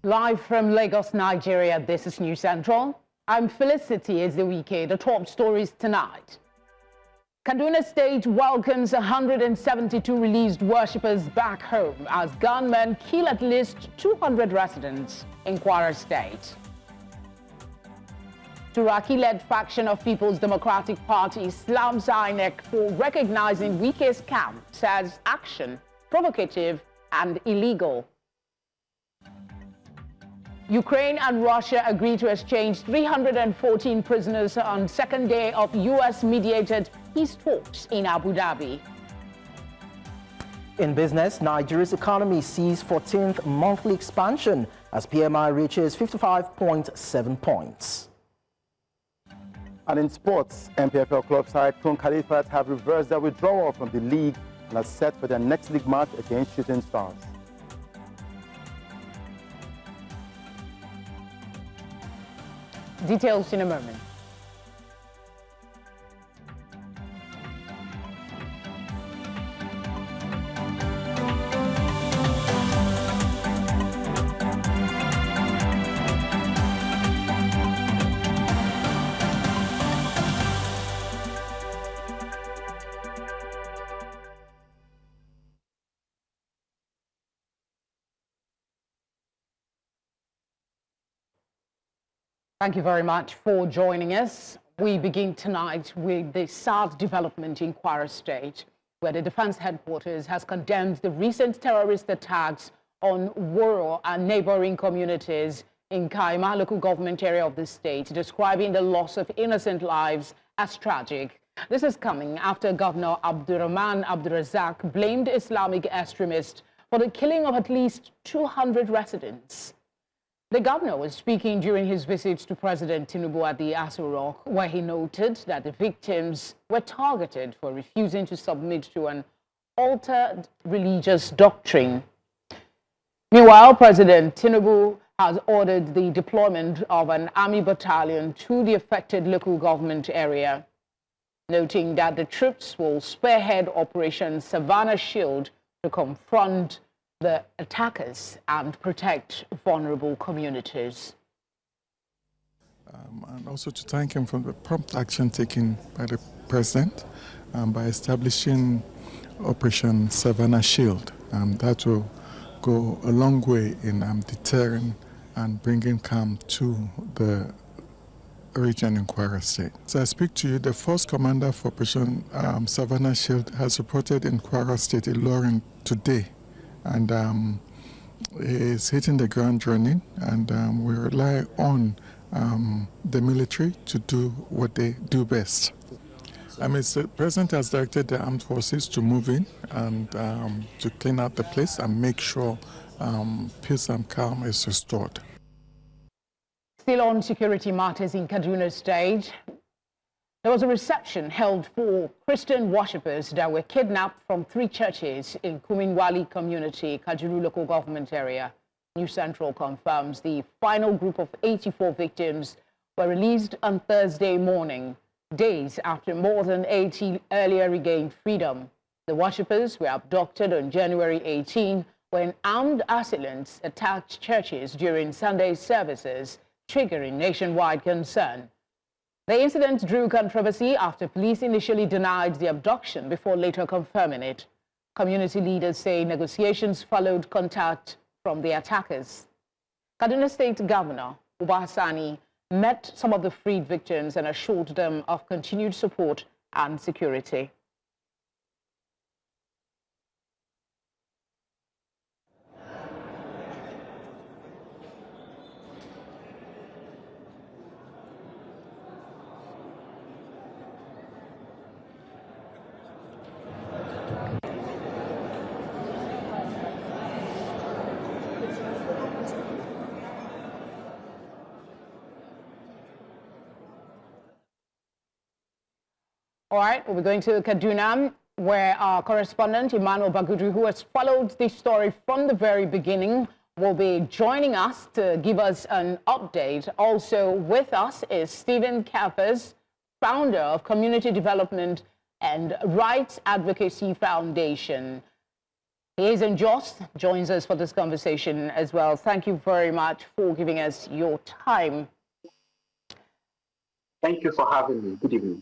Live from Lagos, Nigeria, this is News Central. I'm Felicity Ezewike. The top stories tonight. Kaduna State welcomes 172 released worshippers back home as gunmen kill at least 200 residents in Kwara State. Turaki-led faction of People's Democratic Party slams INEC for recognizing Wike's camp as action provocative and illegal. Ukraine and Russia agree to exchange 314 prisoners on second day of U.S.-mediated peace talks in Abu Dhabi. In business, Nigeria's economy sees 14th monthly expansion as PMI reaches 55.7 points. And in sports, MPFL club side Kun Khalifat have reversed their withdrawal from the league and are set for their next league match against Shooting Stars. Details in a moment. Thank you very much for joining us. We begin tonight with the sad development in Kwara State, where the Defense Headquarters has condemned the recent terrorist attacks on Woro and neighboring communities in Kaima local government area of the state, describing the loss of innocent lives as tragic. This is coming after Governor Abdurrahman Abdurazak blamed Islamic extremists for the killing of at least 200 residents. The governor was speaking during his visit to President Tinubu at the Aso Rock, where he noted that the victims were targeted for refusing to submit to an altered religious doctrine. Meanwhile, President Tinubu has ordered the deployment of an army battalion to the affected local government area, noting that the troops will spearhead Operation Savannah Shield to confront the attackers and protect vulnerable communities. And also to thank him for the prompt action taken by the president by establishing Operation Savannah Shield. That will go a long way in deterring and bringing calm to the region in Kwara State. As I speak to you, the first commander for Operation Savannah Shield has reported in Kwara State, Ilorin, today. And is hitting the ground running, and we rely on the military to do what they do best. The president has directed the armed forces to move in and to clean out the place and make sure peace and calm is restored. Still on security matters in Kaduna State, there was a reception held for Christian worshippers that were kidnapped from 3 churches in Kuminwali community, Kajuru local government area. News Central confirms the final group of 84 victims were released on Thursday morning, days after more than 80 earlier regained freedom. The worshippers were abducted on January 18 when armed assailants attacked churches during Sunday services, triggering nationwide concern. The incident drew controversy after police initially denied the abduction before later confirming it. Community leaders say negotiations followed contact from the attackers. Kaduna State Governor Uba Hassani met some of the freed victims and assured them of continued support and security. All right, we're going to Kaduna, where our correspondent, Emmanuel Bagudu, who has followed this story from the very beginning, will be joining us to give us an update. Also with us is Stephen Kaffers, founder of Community Development and Rights Advocacy Foundation. Liaison Jost joins us for this conversation as well. Thank you very much for giving us your time. Thank you for having me. Good evening.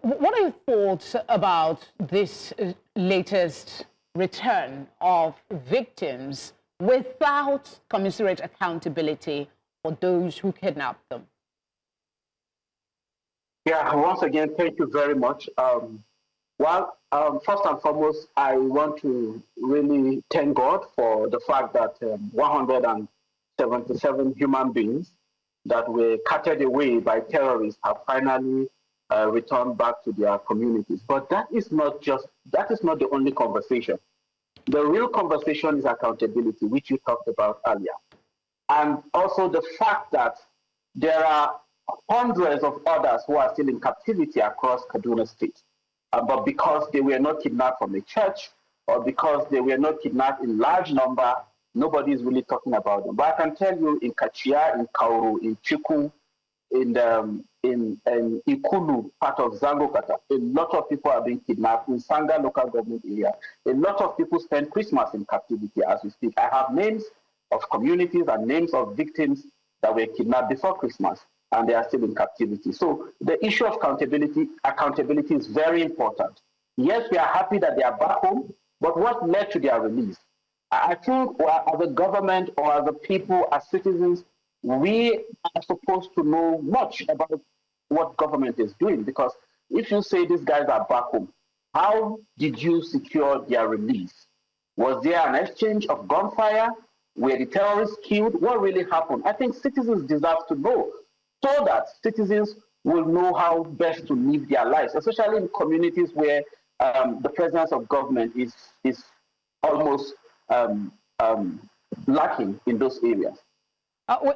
What are your thoughts about this latest return of victims without commensurate accountability for those who kidnapped them? Yeah, once again, thank you very much. First and foremost, I want to really thank God for the fact that 177 human beings that were carted away by terrorists have finally returned back to their communities. But that is not the only conversation. The real conversation is accountability, which you talked about earlier. And also the fact that there are hundreds of others who are still in captivity across Kaduna State. But because they were not kidnapped from a church, or because they were not kidnapped in large number, nobody is really talking about them. But I can tell you in Kachia, in Kauru, in Chiku, in Ikulu, part of Zangokata, a lot of people are being kidnapped in Sanga local government area. A lot of people spend Christmas in captivity as we speak. I have names of communities and names of victims that were kidnapped before Christmas, and they are still in captivity. So the issue of accountability is very important. Yes, we are happy that they are back home, but what led to their release? I think as a government or as a people, as citizens, we are supposed to know much about what government is doing, because if you say these guys are back home, how did you secure their release? Was there an exchange of gunfire? Were the terrorists killed? What really happened? I think citizens deserve to know, so that citizens will know how best to live their lives, especially in communities where the presence of government is almost lacking in those areas.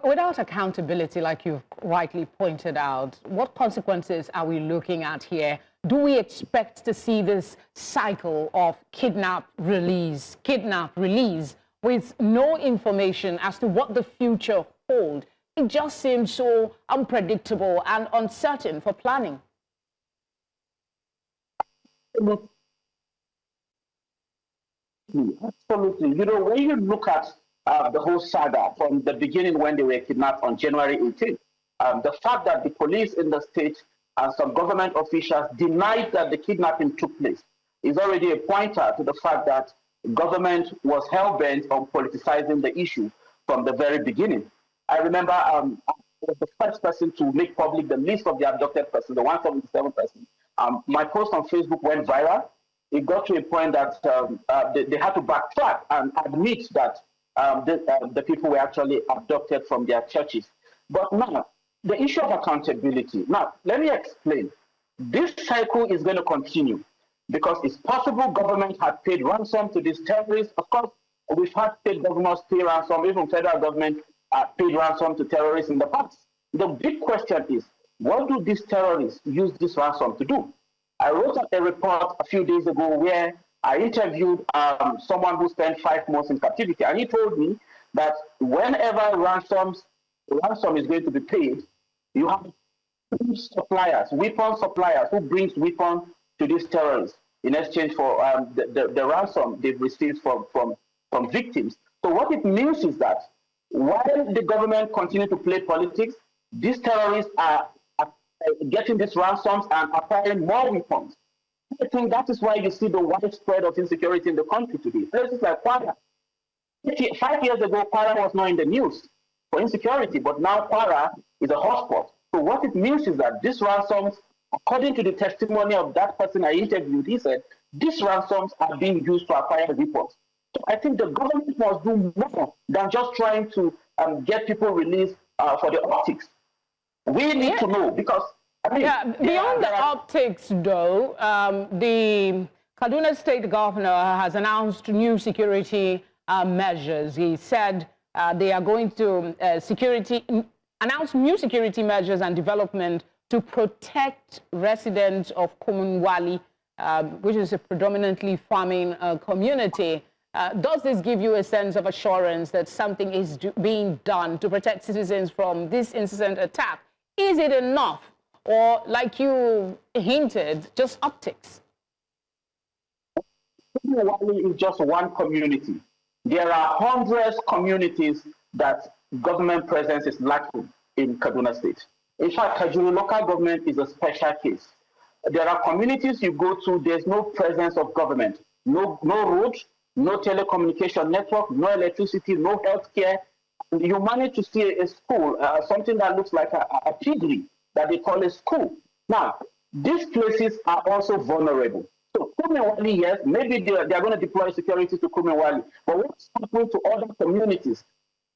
Without accountability, like you've rightly pointed out, what consequences are we looking at here? Do we expect to see this cycle of kidnap, release, with no information as to what the future holds? It just seems so unpredictable and uncertain for planning. Absolutely. You know, when you look at the whole saga from the beginning when they were kidnapped on January 18th, the fact that the police in the state and some government officials denied that the kidnapping took place is already a pointer to the fact that government was hell-bent on politicizing the issue from the very beginning. I remember I was the first person to make public the list of the abducted persons, the 177 persons. My post on Facebook went viral. It got to a point that they had to backtrack and admit that the people were actually abducted from their churches. But now, the issue of accountability. Now, let me explain. This cycle is going to continue because it's possible government had paid ransom to these terrorists. Of course, we've had state governors pay ransom, even federal government paid ransom to terrorists in the past. The big question is, what do these terrorists use this ransom to do? I wrote a report a few days ago where I interviewed someone who spent 5 months in captivity, and he told me that whenever ransom is going to be paid, you have suppliers, weapon suppliers who brings weapons to these terrorists in exchange for the ransom they've received from victims. So what it means is that while the government continue to play politics, these terrorists are getting these ransoms and acquiring more weapons. I think that is why you see the widespread of insecurity in the country today. Places like Kwara. 5 years ago, Kwara was not in the news for insecurity, but now Kwara is a hotspot. So what it means is that these ransoms, according to the testimony of that person I interviewed, he said, these ransoms are being used to acquire weapons. So I think the government must do more than just trying to get people released for the optics. We need to know, because beyond the optics, though, the Kaduna State governor has announced new security measures. He said they are going to announce new security measures and development to protect residents of Komunwali, which is a predominantly farming community. Does this give you a sense of assurance that something is being done to protect citizens from this incessant attack? Is it enough? Or, like you hinted, just optics? Kumewali is just one community. There are hundreds of communities that government presence is lacking in Kaduna State. In fact, Kajuru local government is a special case. There are communities you go to, there's no presence of government. No roads, no telecommunication network, no electricity, no healthcare. You manage to see a school, something that looks like a piggery that they call a school. Now, these places are also vulnerable. So Kumewali, yes, maybe they're going to deploy security to Kumewali, but what's happening to other communities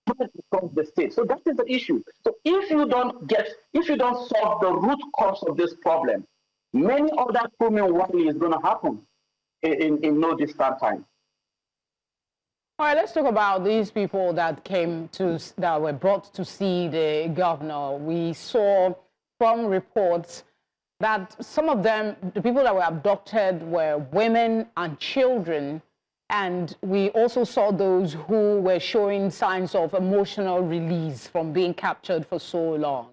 across the state? So that is the issue. So if you don't solve the root cause of this problem, many other Kumewali is going to happen in no distant time. All right, let's talk about these people that were brought to see the governor. We saw from reports that some of them, the people that were abducted, were women and children. And we also saw those who were showing signs of emotional release from being captured for so long.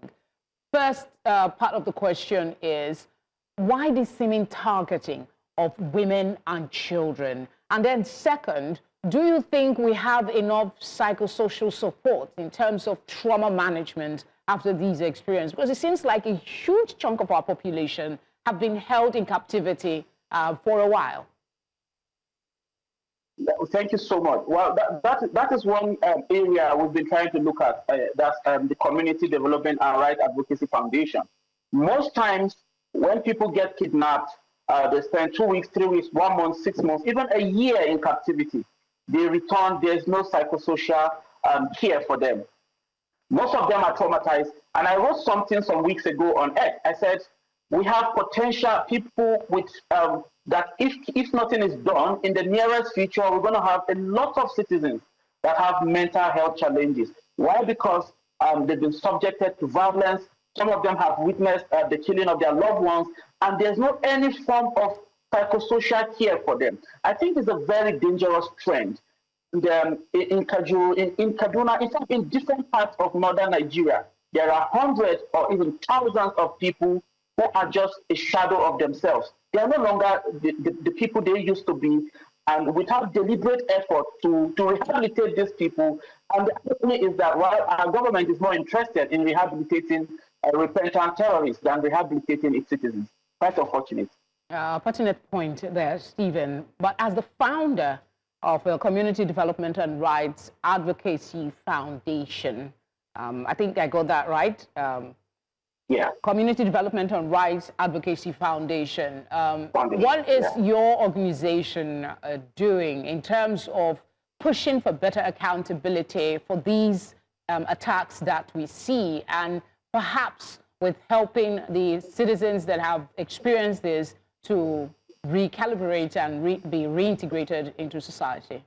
First part of the question is, why this seeming targeting of women and children? And then second, do you think we have enough psychosocial support in terms of trauma management after these experiences? Because it seems like a huge chunk of our population have been held in captivity for a while. Thank you so much. Well, that is one area we've been trying to look at. That's the Community Development and Right Advocacy Foundation. Most times when people get kidnapped, they spend 2 weeks, 3 weeks, 1 month, 6 months, even a year in captivity. They return, there's no psychosocial care for them. Most of them are traumatized. And I wrote something some weeks ago on X. I said, we have potential people with that if nothing is done, in the nearest future, we're going to have a lot of citizens that have mental health challenges. Why? Because they've been subjected to violence. Some of them have witnessed the killing of their loved ones, and there's not any form of psychosocial care for them. I think it's a very dangerous trend. And, in Kaduna, in fact, in different parts of northern Nigeria, there are hundreds or even thousands of people who are just a shadow of themselves. They are no longer the people they used to be, and without deliberate effort to rehabilitate these people. And the irony is that while our government is more interested in rehabilitating repentant terrorists than rehabilitating its citizens. Quite unfortunate. Pertinent point there, Stephen. But as the founder of a Community Development and Rights Advocacy Foundation, I think I got that right. Yeah. Community Development and Rights Advocacy Foundation. What is your organization doing in terms of pushing for better accountability for these attacks that we see, and perhaps with helping the citizens that have experienced this to recalibrate and be reintegrated into society?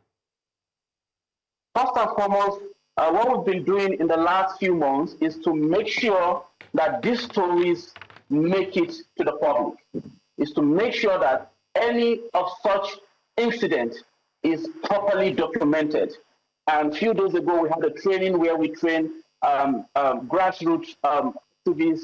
First and foremost, what we've been doing in the last few months is to make sure that these stories make it to the public, is to make sure that any of such incident is properly documented. And a few days ago, we had a training where we trained grassroots activists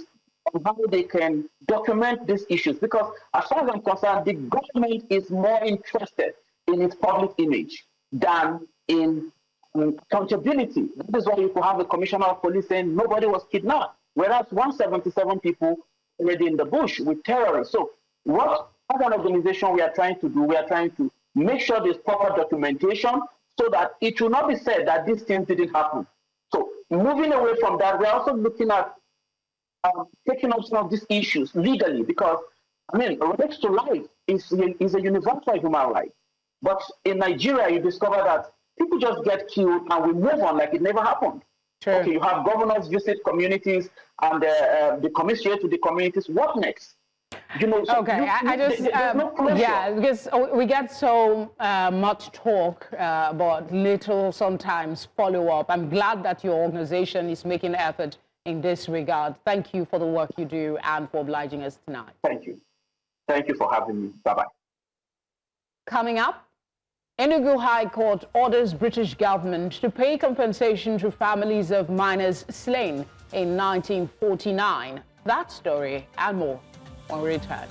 on how they can document these issues. Because as far as I'm concerned, the government is more interested in its public image than in accountability. That is why you could have a commissioner of police saying nobody was kidnapped, whereas 177 people already in the bush with terrorists. So what as an organization we are trying to do, we are trying to make sure there's proper documentation so that it will not be said that these things didn't happen. So moving away from that, we're also looking at taking up some of these issues legally, because, I mean, rights to life is a universal human right. But in Nigeria, you discover that people just get killed and we move on like it never happened. Sure. Okay, you have governors visit communities and the commissioner to the communities. What next? You know, so okay, yeah, because we get so much talk, but little sometimes follow up. I'm glad that your organization is making an effort in this regard. Thank you for the work you do and for obliging us tonight. Thank you. Thank you for having me. Bye-bye. Coming up, Enugu High Court orders British government to pay compensation to families of miners slain in 1949. That story and more when we return.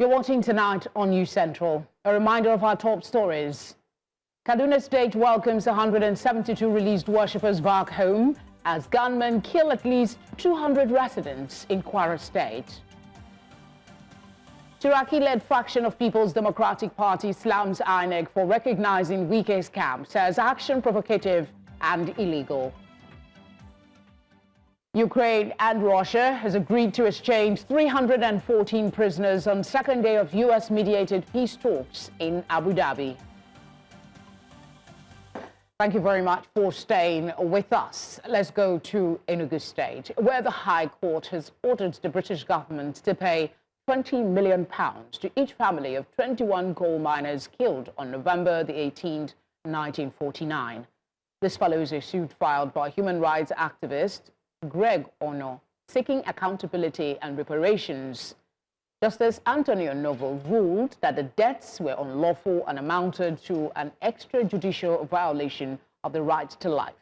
You're watching tonight on News Central. A reminder of our top stories. Kaduna State welcomes 172 released worshippers back home as gunmen kill at least 200 residents in Kwara State. Turaki-led faction of People's Democratic Party slams INEC for recognizing Wike's camp, says action provocative and illegal. Ukraine and Russia has agreed to exchange 314 prisoners on second day of U.S.-mediated peace talks in Abu Dhabi. Thank you very much for staying with us. Let's go to Enugu State, where the High Court has ordered the British government to pay £20 million to each family of 21 coal miners killed on November the 18th, 1949. This follows a suit filed by human rights activist Greg Ono, seeking accountability and reparations. Justice Antonio Novo ruled that the deaths were unlawful and amounted to an extrajudicial violation of the right to life.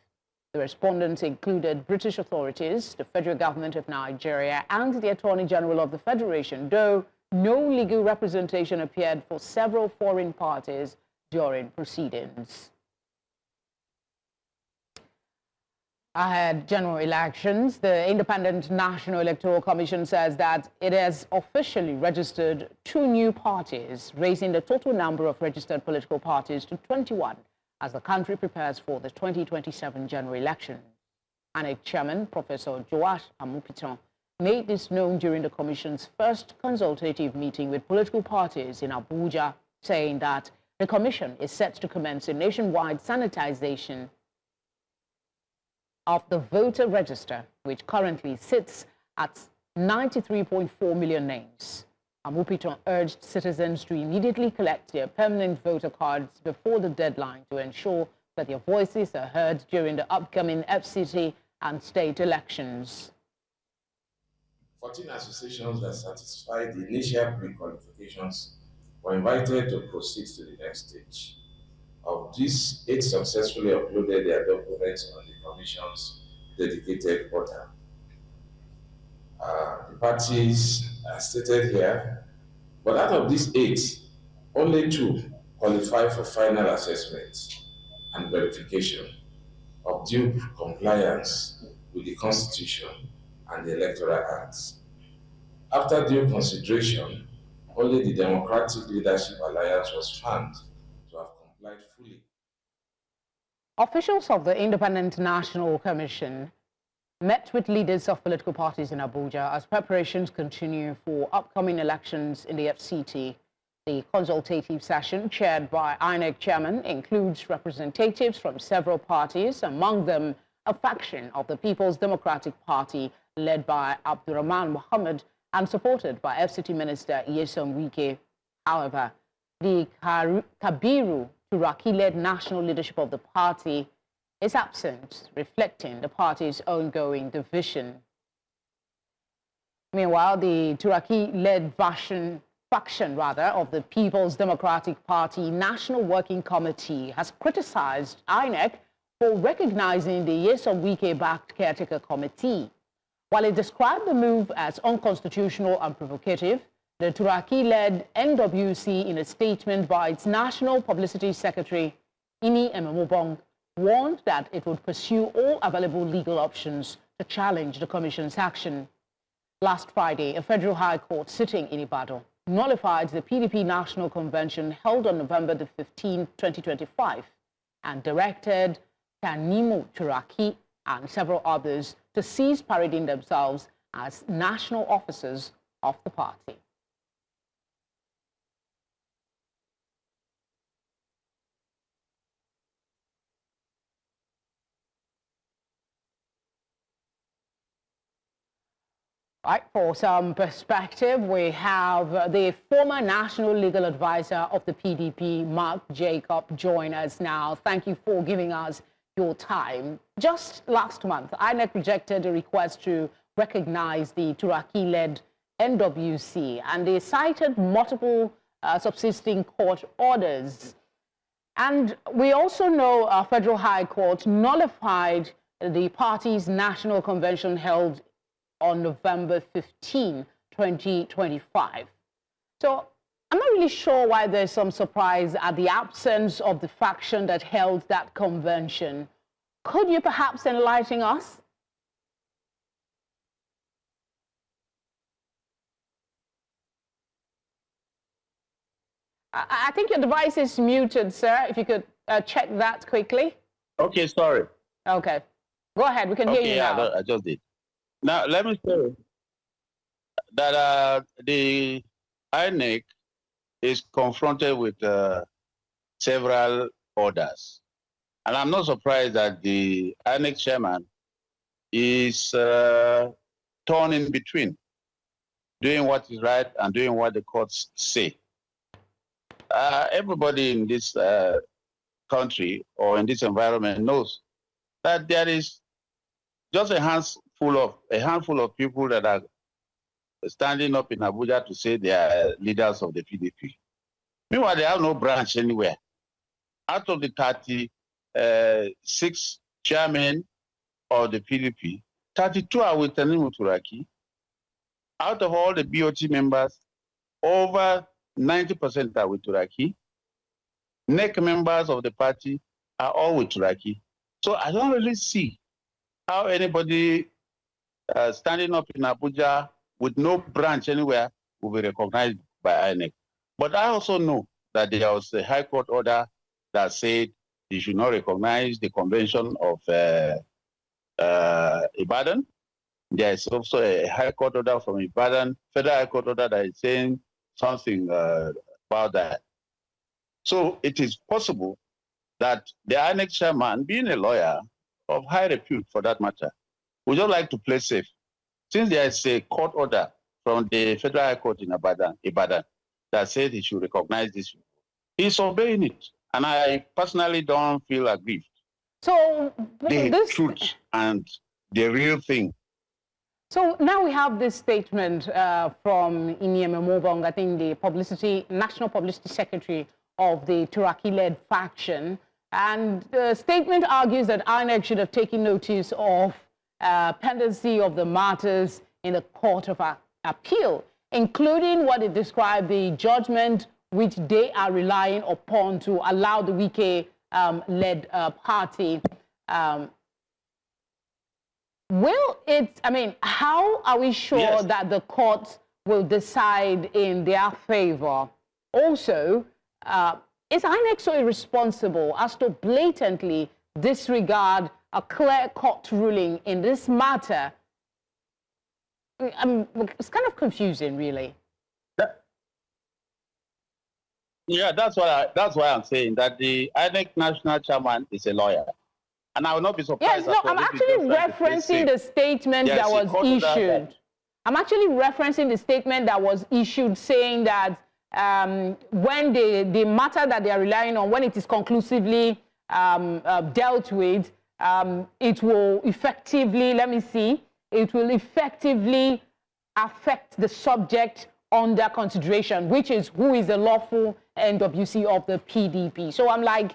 The respondents included British authorities, the federal government of Nigeria, and the Attorney General of the Federation, though no legal representation appeared for several foreign parties during proceedings. Ahead general elections, the Independent National Electoral Commission says that it has officially registered 2 new parties, raising the total number of registered political parties to 21 as the country prepares for the 2027 general election. INEC Chairman Professor Joash Amupiton made this known during the Commission's first consultative meeting with political parties in Abuja, saying that the Commission is set to commence a nationwide sanitization of the voter register, which currently sits at 93.4 million names. Amupiton urged citizens to immediately collect their permanent voter cards before the deadline to ensure that their voices are heard during the upcoming FCT and state elections. 14 associations that satisfied the initial pre-qualifications were invited to proceed to the next stage. Of these, 8 successfully uploaded their documents on the Commission's dedicated portal. The parties are stated here, but out of these 8, only 2 qualify for final assessment and verification of due compliance with the Constitution and the Electoral Acts. After due consideration, only the Democratic Leadership Alliance was found to have complied fully. Officials of the Independent National Commission met with leaders of political parties in Abuja as preparations continue for upcoming elections in the FCT. The consultative session, chaired by INEC chairman, includes representatives from several parties, among them a faction of the People's Democratic Party led by Abdurrahman Mohammed and supported by FCT Minister Nyesom Wike. However, the Kabiru Turaki-led national leadership of the party is absent, reflecting the party's ongoing division. Meanwhile, the Turaki-led faction of the People's Democratic Party National Working Committee has criticized INEC for recognizing the Nyesom Wike-backed caretaker committee. While it described the move as unconstitutional and provocative, the Turaki-led NWC, in a statement by its National Publicity Secretary, Ini Ememobong, warned that it would pursue all available legal options to challenge the Commission's action. Last Friday, a federal high court sitting in Ibadan nullified the PDP National Convention held on November the 15th, 2025, and directed Tanimu Turaki and several others to cease parading themselves as national officers of the party. Right, for some perspective, we have the former National Legal Advisor of the PDP, Mark Jacob, join us now. Thank you for giving us your time. Just last month, INEC rejected a request to recognize the Turaki-led NWC, and they cited multiple subsisting court orders. And we also know our Federal High Court nullified the party's national convention held on November 15, 2025. So I'm not really sure why there's some surprise at the absence of the faction that held that convention. Could you perhaps enlighten us? I think your device is muted, sir. If you could check that quickly. Okay, sorry. Okay. Go ahead. We can hear you now. I just did. Now, let me say that the INEC is confronted with several orders. And I'm not surprised that the INEC chairman is torn in between, doing what is right and doing what the courts say. Everybody in this country or in this environment knows that there is just a handful of people that are standing up in Abuja to say they are leaders of the PDP. Meanwhile, they have no branch anywhere. Out of the 36 chairmen of the PDP, 32 are with Turaki. Out of all the BOT members, over 90% are with Turaki. NEC members of the party are all with Turaki. So I don't really see how anybody standing up in Abuja with no branch anywhere will be recognized by INEC. But I also know that there was a High Court order that said they should not recognize the convention of Ibadan. There is also a High Court order from Ibadan, Federal High Court order that is saying something about that. So it is possible that the INEC chairman, being a lawyer of high repute for that matter, would just like to play safe. Since there is a court order from the Federal High Court in Ibadan that said he should recognize this, he's obeying it. And I personally don't feel aggrieved. So the truth and the real thing. So now we have this statement from Nyesom Wike, I think the National Publicity Secretary of the Turaki-led faction. And the statement argues that INEC should have taken notice of pendency of the matters in the Court of Appeal, including what it described the judgment which they are relying upon to allow the Wike-led party. How are we sure that the court will decide in their favor? Also, is INEC so irresponsible as to blatantly disregard a clear court ruling in this matter? It's kind of confusing, really. Yeah, that's why I'm saying that the INEC national chairman is a lawyer. And I will not be surprised. Yes, no, I'm actually referencing the statement that was issued. I'm actually referencing the statement that was issued saying that when the matter that they are relying on, when it is conclusively dealt with, it will effectively, it will effectively affect the subject under consideration, which is who is the lawful NWC of the PDP. So I'm like,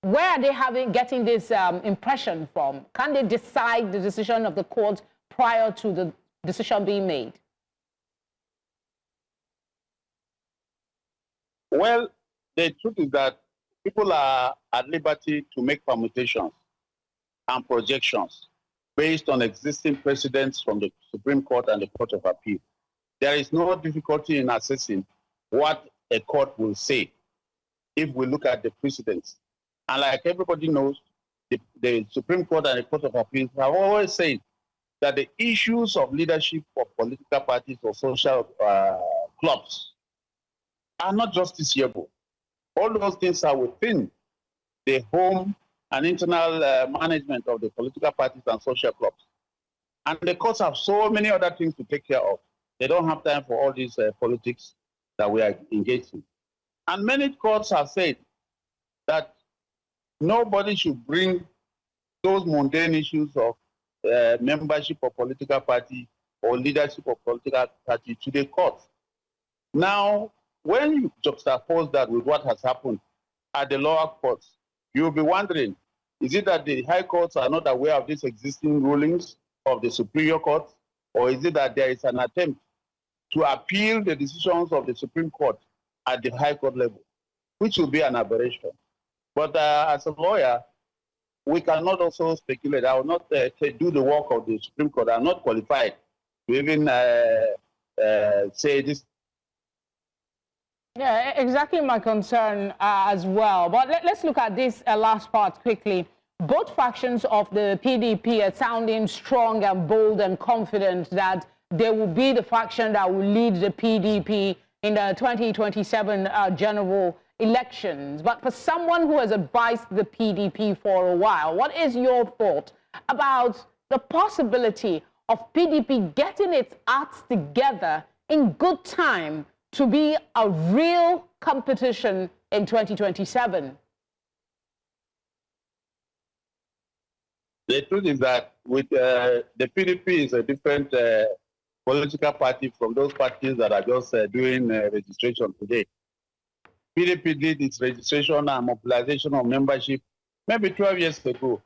where are they getting this impression from? Can they decide the decision of the court prior to the decision being made? Well, the truth is that people are at liberty to make permutations and projections based on existing precedents from the Supreme Court and the Court of Appeal. There is no difficulty in assessing what a court will say if we look at the precedents. And like everybody knows, the Supreme Court and the Court of Appeal have always said that the issues of leadership of political parties or social clubs are not justiciable. All those things are within the home and internal management of the political parties and social clubs. And the courts have so many other things to take care of. They don't have time for all these politics that we are engaged in. And many courts have said that nobody should bring those mundane issues of membership of political party or leadership of political party to the court. Now, when you juxtapose that with what has happened at the lower courts, you'll be wondering, is it that the high courts are not aware of these existing rulings of the superior court, or is it that there is an attempt to appeal the decisions of the Supreme Court at the High Court level, which will be an aberration. But as a lawyer, we cannot also speculate. I will not do the work of the Supreme Court. I'm not qualified to even say this. Yeah, exactly my concern as well. But let's look at this last part quickly. Both factions of the PDP are sounding strong and bold and confident that they will be the faction that will lead the PDP in the 2027 general elections. But for someone who has advised the PDP for a while, what is your thought about the possibility of PDP getting its acts together in good time to be a real competition in 2027? The truth is that with the PDP is a different political party from those parties that are just doing registration today. PDP did its registration and mobilization of membership maybe 12 years ago.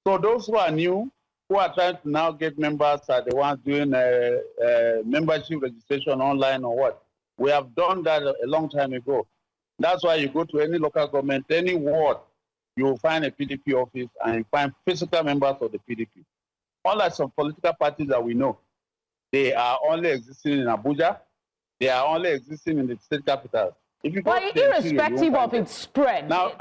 So those who are new, who are trying to now get members, are the ones doing membership registration online or what. We have done that a long time ago. That's why you go to any local government, any ward, you will find a PDP office and you find physical members of the PDP. Unlike some political parties that we know, they are only existing in Abuja, they are only existing in the state capitals. But irrespective of its spread, now,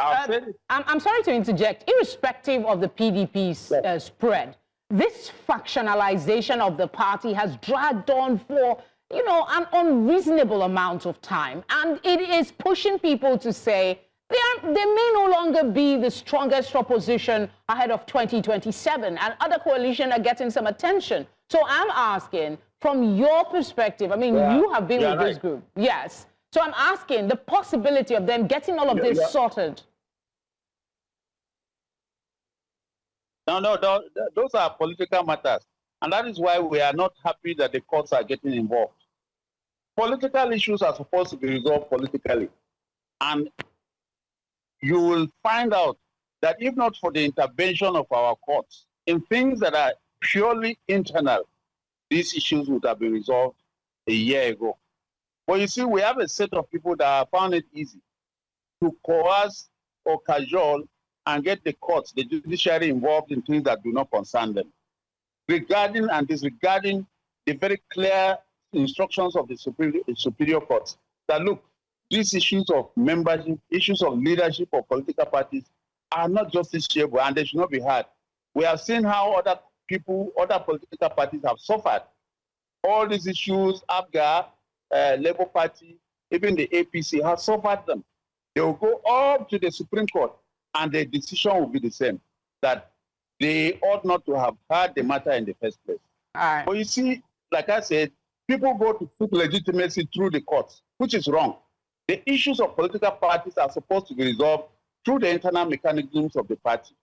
I'm sorry to interject, irrespective of the PDP's spread, this factionalization of the party has dragged on for, you know, an unreasonable amount of time. And it is pushing people to say they may no longer be the strongest opposition ahead of 2027, and other coalitions are getting some attention. So I'm asking, from your perspective, I mean, you have been with this group. Yes. So I'm asking the possibility of them getting all of this sorted. No, those are political matters. And that is why we are not happy that the courts are getting involved. Political issues are supposed to be resolved politically. And you will find out that if not for the intervention of our courts in things that are purely internal, these issues would have been resolved a year ago. But you see, we have a set of people that have found it easy to coerce or cajole and get the courts, the judiciary, involved in things that do not concern them, regarding and disregarding the very clear instructions of the superior courts that, look, these issues of membership, issues of leadership of political parties are not justiciable and they should not be had. We have seen how other people, other political parties have suffered. All these issues, ABGA, Labour Party, even the APC have suffered them. They will go up to the Supreme Court and the decision will be the same, that they ought not to have heard the matter in the first place. All right. But you see, like I said, people go to seek legitimacy through the courts, which is wrong. The issues of political parties are supposed to be resolved through the internal mechanisms of the party.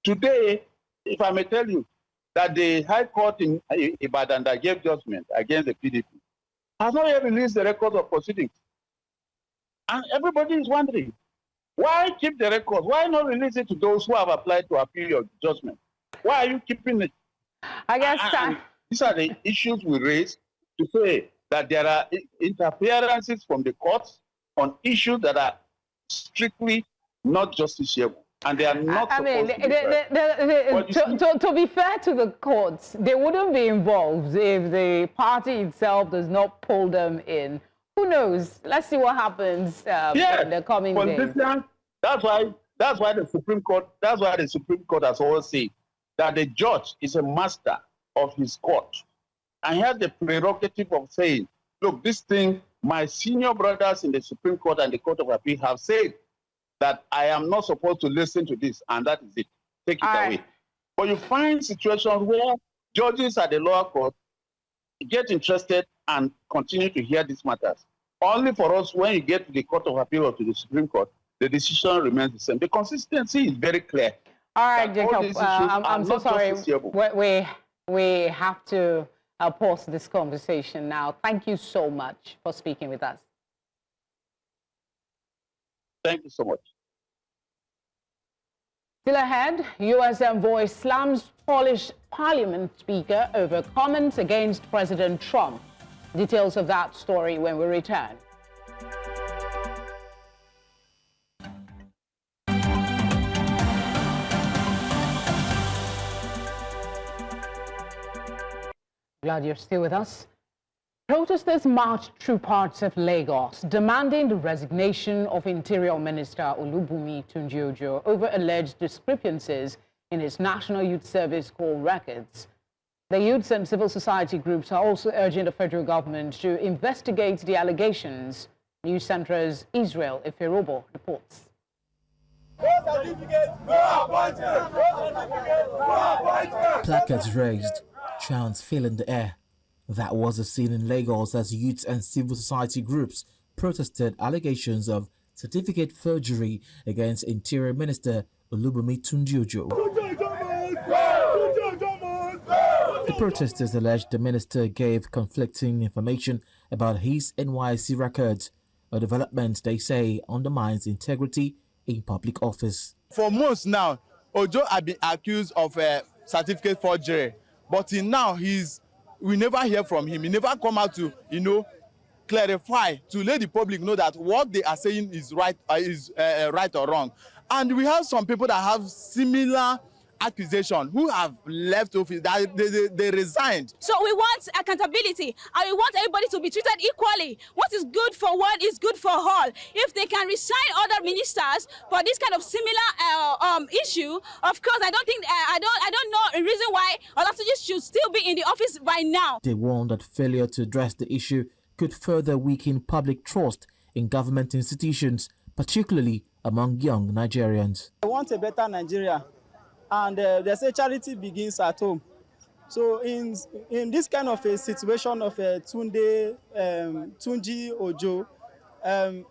Today, if I may tell you, that the High Court in Ibadan that gave judgment against the PDP has not yet released the records of proceedings. And everybody is wondering, why keep the records? Why not release it to those who have applied to appeal your judgment? Why are you keeping it? I guess these are the issues we raise to say that there are interferences from the courts on issues that are strictly not justiciable. And they are not to be fair to the courts, they wouldn't be involved if the party itself does not pull them in. Who knows? Let's see what happens in the coming days. That's why the Supreme Court. That's why the Supreme Court has always said that the judge is a master of his court, and he has the prerogative of saying, "Look, this thing, my senior brothers in the Supreme Court and the Court of Appeal have said that I am not supposed to listen to this, and that is it. Take it away." But you find situations where judges at the lower court get interested and continue to hear these matters. Only for us, when you get to the Court of Appeal or to the Supreme Court, the decision remains the same. The consistency is very clear. All right, Jacob, I'm so sorry. We have to pause this conversation now. Thank you so much for speaking with us. Thank you so much. Still ahead, U.S. envoy slams Polish parliament speaker over comments against President Trump. Details of that story when we return. Glad you're still with us. Protesters marched through parts of Lagos demanding the resignation of Interior Minister Olubunmi Tunji-Ojo over alleged discrepancies in his National Youth Service Corps records. The youths and civil society groups are also urging the federal government to investigate the allegations. News Centre's Israel Eferobo reports. Placards raised, chants filling the air. That was the scene in Lagos as youths and civil society groups protested allegations of certificate forgery against Interior Minister Olubunmi Tunji-Ojo. The protesters alleged the minister gave conflicting information about his NYC records, a development they say undermines integrity in public office. For months now, Ojo has been accused of certificate forgery, but till now we never hear from him. He never come out to, clarify, to let the public know that what they are saying is right or wrong. And we have some people that have similar accusation who have left office, that they resigned. So we want accountability, and we want everybody to be treated equally. What is good for one is good for all. If they can resign other ministers for this kind of similar issue, of course, I don't know a reason why Olatunji should still be in the office by now. They warned that failure to address the issue could further weaken public trust in government institutions, particularly among young Nigerians. I want a better Nigeria. And they say charity begins at home. So in this kind of a situation of Tunji Ojo,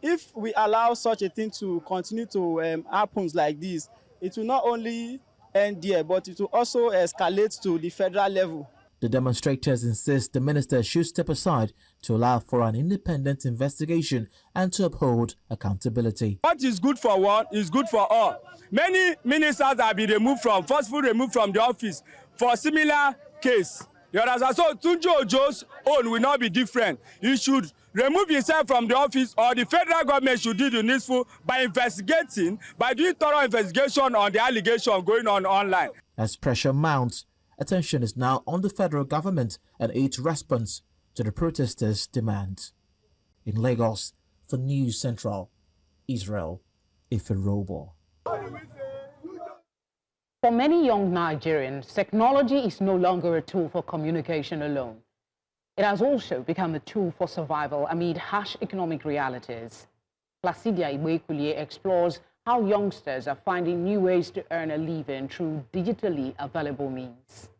if we allow such a thing to continue to happen like this, it will not only end there, but it will also escalate to the federal level. The demonstrators insist the minister should step aside to allow for an independent investigation and to uphold accountability. What is good for one is good for all. Many ministers have been forcefully removed from the office for similar case. You understand? So Tunji Ojo's own will not be different. He should remove himself from the office, or the federal government should do the needful by doing thorough investigation on the allegation going on online. As pressure mounts, attention is now on the federal government and its response to the protesters' demands. In Lagos, for News Central, Israel Eferobo. For many young Nigerians, technology is no longer a tool for communication alone. It has also become a tool for survival amid harsh economic realities. Placidia Iwekulie explores how youngsters are finding new ways to earn a living through digitally available means.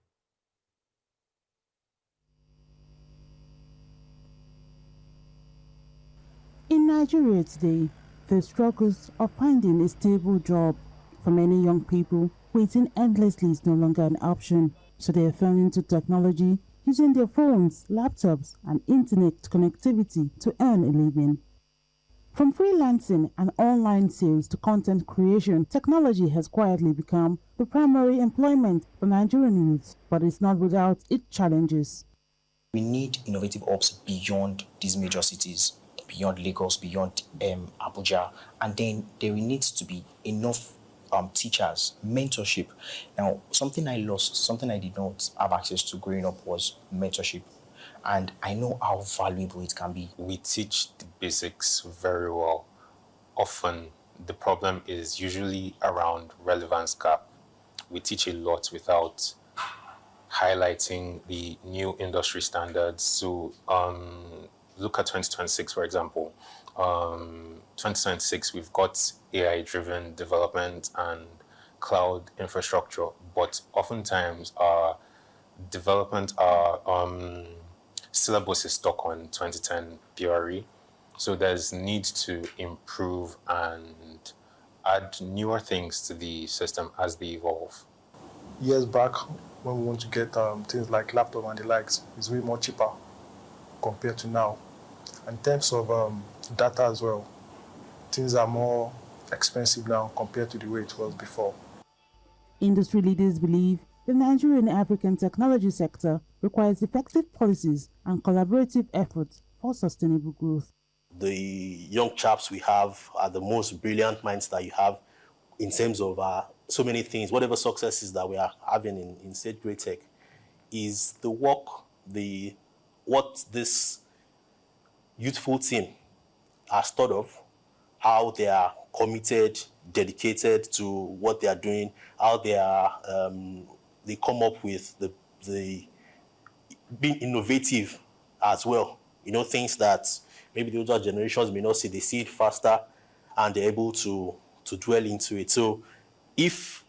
In Nigeria today, the struggles of finding a stable job for many young people waiting endlessly is no longer an option, so they are turning to technology, using their phones, laptops, and internet connectivity to earn a living. From freelancing and online sales to content creation, technology has quietly become the primary employment for Nigerian youths, but it's not without its challenges. We need innovative hubs beyond these major cities, beyond Lagos, beyond Abuja, and then there needs to be enough teachers, mentorship. Now, something I lost, something I did not have access to growing up was mentorship. And I know how valuable it can be. We teach the basics very well. Often, the problem is usually around relevance gap. We teach a lot without highlighting the new industry standards. So, look at 2026, for example. 2026, we've got AI-driven development and cloud infrastructure, but oftentimes our development, our syllabus is stuck on 2010 theory. So there's need to improve and add newer things to the system as they evolve. Years back, when we want to get things like laptop and the likes, it's way more cheaper compared to now. In terms of data as well, things are more expensive now compared to the way it was before. Industry leaders believe the Nigerian African technology sector requires effective policies and collaborative efforts for sustainable growth. The young chaps we have are the most brilliant minds that you have in terms of so many things. Whatever successes that we are having in State Great Tech is the work, what this youthful team has thought of, how they are committed, dedicated to what they are doing, how they are they come up with the being innovative as well. You know, things that maybe the older generations may not see. They see it faster and they're able to dwell into it. So if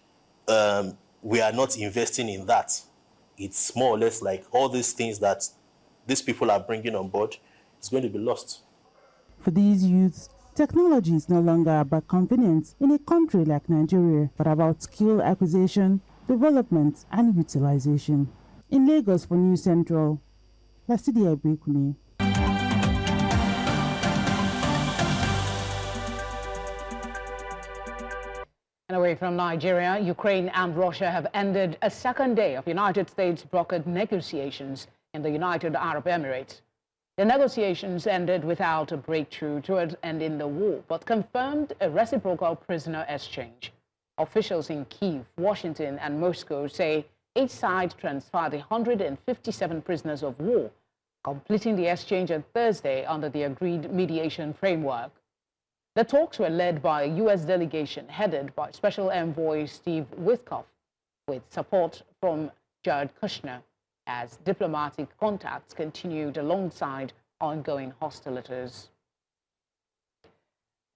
we are not investing in that, it's more or less like all these things that these people are bringing on board is going to be lost. For these youths, technology is no longer about convenience in a country like Nigeria, but about skill acquisition, development, and utilization. In Lagos for News Central, Lasidi Abekuni. And away from Nigeria, Ukraine and Russia have ended a second day of United States-brokered negotiations in the United Arab Emirates. The negotiations ended without a breakthrough towards ending the war, but confirmed a reciprocal prisoner exchange. Officials in Kyiv, Washington, and Moscow say each side transferred 157 prisoners of war, completing the exchange on Thursday under the agreed mediation framework. The talks were led by a U.S. delegation headed by Special Envoy Steve Witkoff, with support from Jared Kushner, as diplomatic contacts continued alongside ongoing hostilities.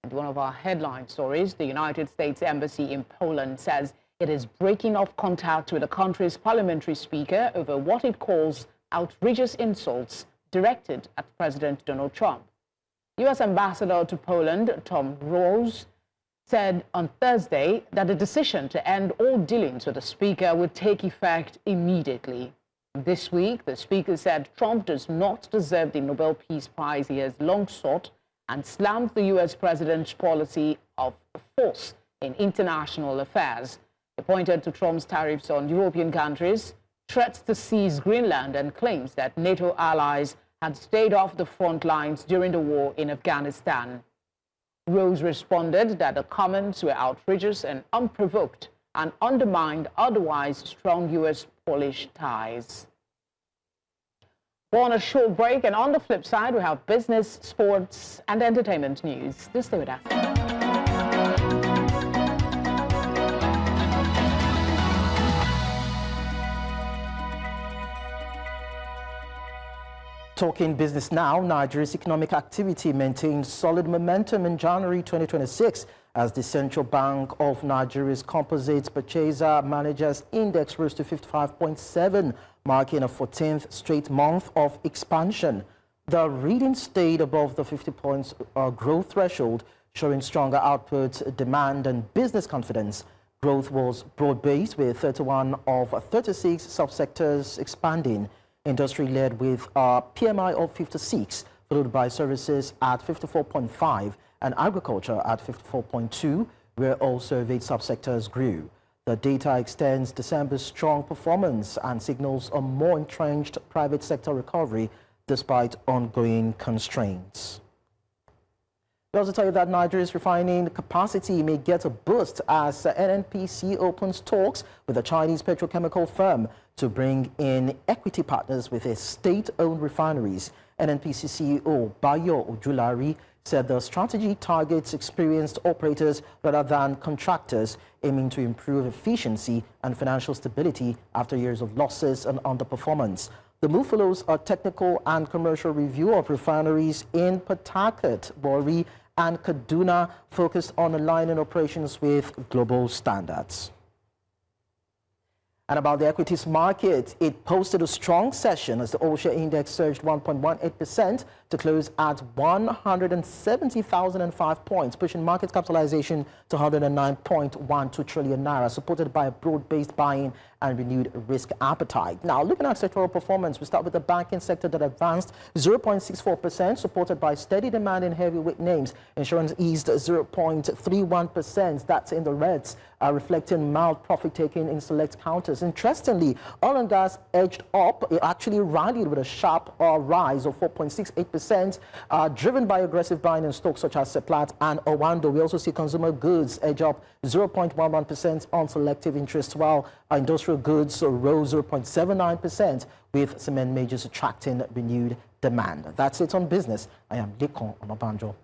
And one of our headline stories, the United States Embassy in Poland says it is breaking off contact with the country's parliamentary speaker over what it calls outrageous insults directed at President Donald Trump. U.S. Ambassador to Poland, Tom Rose, said on Thursday that the decision to end all dealings with the speaker would take effect immediately. This week, the speaker said Trump does not deserve the Nobel Peace Prize he has long sought and slammed the U.S. president's policy of force in international affairs. He pointed to Trump's tariffs on European countries, threats to seize Greenland, and claims that NATO allies had stayed off the front lines during the war in Afghanistan. Rose responded that the comments were outrageous and unprovoked and undermined otherwise strong U.S.-Polish ties. We're on a short break, and on the flip side, we have business, sports, and entertainment news. Do stay with us. Talking business now, Nigeria's economic activity maintained solid momentum in January 2026 as the Central Bank of Nigeria's Composite Purchaser Managers Index rose to 55.7, marking a 14th straight month of expansion. The reading stayed above the 50 points growth threshold, showing stronger output, demand, and business confidence. Growth was broad-based, with 31 of 36 subsectors expanding. Industry led with a PMI of 56, followed by services at 54.5 and agriculture at 54.2, where all surveyed subsectors grew. The data extends December's strong performance and signals a more entrenched private sector recovery despite ongoing constraints. We also tell you that Nigeria's refining capacity may get a boost as NNPC opens talks with a Chinese petrochemical firm to bring in equity partners with its state-owned refineries. NNPC CEO Bayo Ojulari said the strategy targets experienced operators rather than contractors, aiming to improve efficiency and financial stability after years of losses and underperformance. The move follows a technical and commercial review of refineries in Port Harcourt, Warri, and Kaduna, focused on aligning operations with global standards. And about the equities market, it posted a strong session as the all-share index surged 1.18% to close at 170,005 points, pushing market capitalization to 109.12 trillion naira, supported by a broad-based buying and renewed risk appetite. Now, looking at sectoral performance, we start with the banking sector that advanced 0.64%, supported by steady demand in heavyweight names. Insurance eased 0.31%. That's in the reds, reflecting mild profit-taking in select counters. Interestingly, oil and gas edged up. It actually rallied with a sharp rise of 4.68%, driven by aggressive buying in stocks such as Seplat and Owando. We also see consumer goods edge up 0.11% on selective interest, while industrial goods rose 0.79%, with cement majors attracting renewed demand. That's it on business. I am Lekon Onabanjo.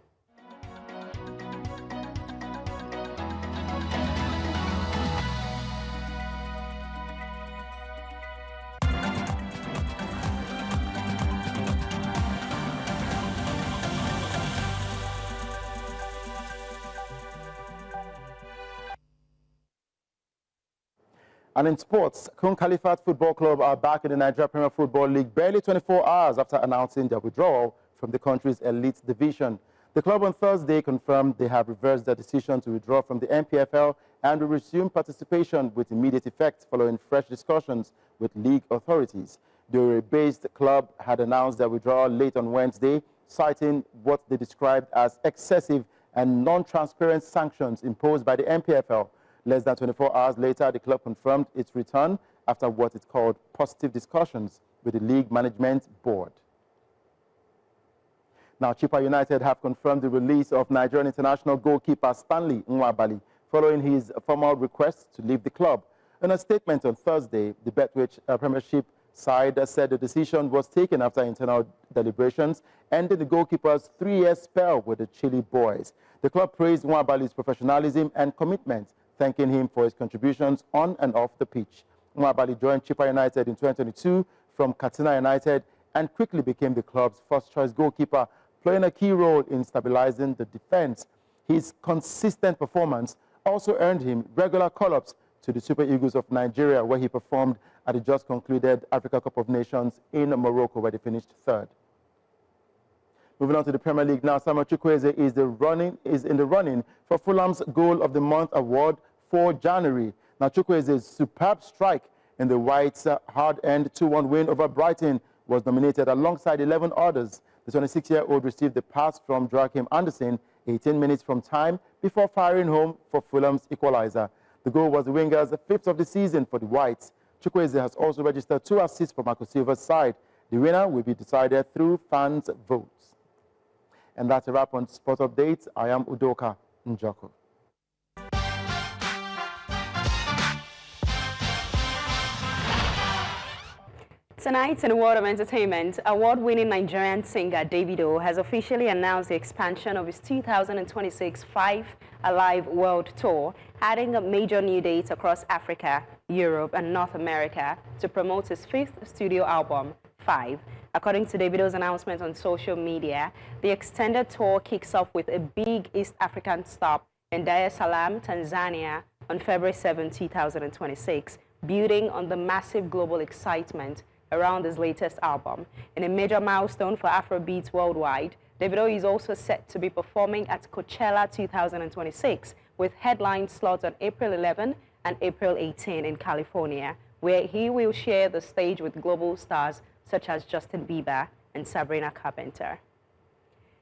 And in sports, Kun Khalifat Football Club are back in the Nigeria Premier Football League barely 24 hours after announcing their withdrawal from the country's elite division. The club on Thursday confirmed they have reversed their decision to withdraw from the NPFL and will resume participation with immediate effect following fresh discussions with league authorities. The Owerri-based club had announced their withdrawal late on Wednesday, citing what they described as excessive and non-transparent sanctions imposed by the NPFL. Less than 24 hours later, the club confirmed its return after what it called positive discussions with the league management board. Now, Chippa United have confirmed the release of Nigerian international goalkeeper Stanley Nwabali following his formal request to leave the club. In a statement on Thursday, the Betwich Premiership side said the decision was taken after internal deliberations, ending the goalkeeper's 3-year spell with the Chile boys. The club praised Nwabali's professionalism and commitment, thanking him for his contributions on and off the pitch. Nwabali joined Chippa United in 2022 from Kaduna United and quickly became the club's first-choice goalkeeper, playing a key role in stabilizing the defense. His consistent performance also earned him regular call-ups to the Super Eagles of Nigeria, where he performed at the just-concluded Africa Cup of Nations in Morocco, where they finished third. Moving on to the Premier League now, Samuel Chukwueze is in the running for Fulham's Goal of the Month award for January. Now, Chukwueze's superb strike in the Whites' hard-earned 2-1 win over Brighton was nominated alongside 11 others. The 26-year-old received the pass from Joachim Andersen 18 minutes from time before firing home for Fulham's equalizer. The goal was the winger's 5th of the season for the Whites. Chukwueze has also registered 2 assists for Marco Silva's side. The winner will be decided through fans' votes. And that's a wrap on Sport Updates. I am Udoka Njoko. Tonight, in the world of entertainment, award-winning Nigerian singer Davido has officially announced the expansion of his 2026 5 Alive World Tour, adding up major new dates across Africa, Europe, and North America to promote his 5th studio album, 5. According to Davido's announcement on social media, the extended tour kicks off with a big East African stop in Dar es Salaam, Tanzania, on February 7, 2026, building on the massive global excitement around his latest album. In a major milestone for Afrobeats worldwide, Davido is also set to be performing at Coachella 2026 with headline slots on April 11 and April 18 in California, where he will share the stage with global stars such as Justin Bieber and Sabrina Carpenter.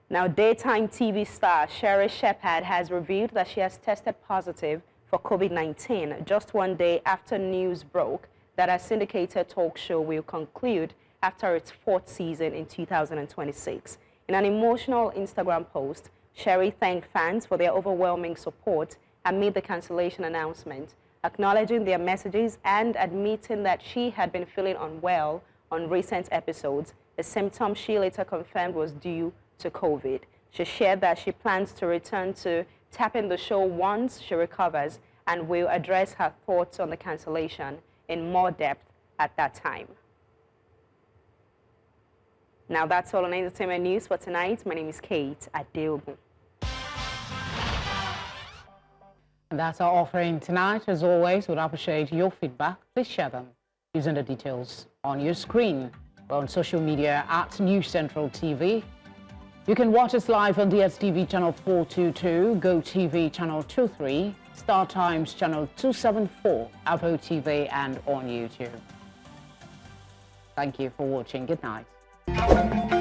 Now, daytime TV star Sherry Shepherd has revealed that she has tested positive for COVID-19 just one day after news broke that her syndicated talk show will conclude after its 4th season in 2026. In an emotional Instagram post, Sherry thanked fans for their overwhelming support amid the cancellation announcement, acknowledging their messages and admitting that she had been feeling unwell on recent episodes, a symptom she later confirmed was due to COVID. She shared that she plans to return to tapping the show once she recovers and will address her thoughts on the cancellation in more depth at that time. Now that's all on entertainment news for tonight. My name is Kate Adeogun. And that's our offering tonight. As always, we'd appreciate your feedback. Please share them using the details on your screen or on social media at News Central TV. You can watch us live on DSTV channel 422, GoTV channel 23, Star Times channel 274, Avo TV, and on YouTube. Thank you for watching. Good night.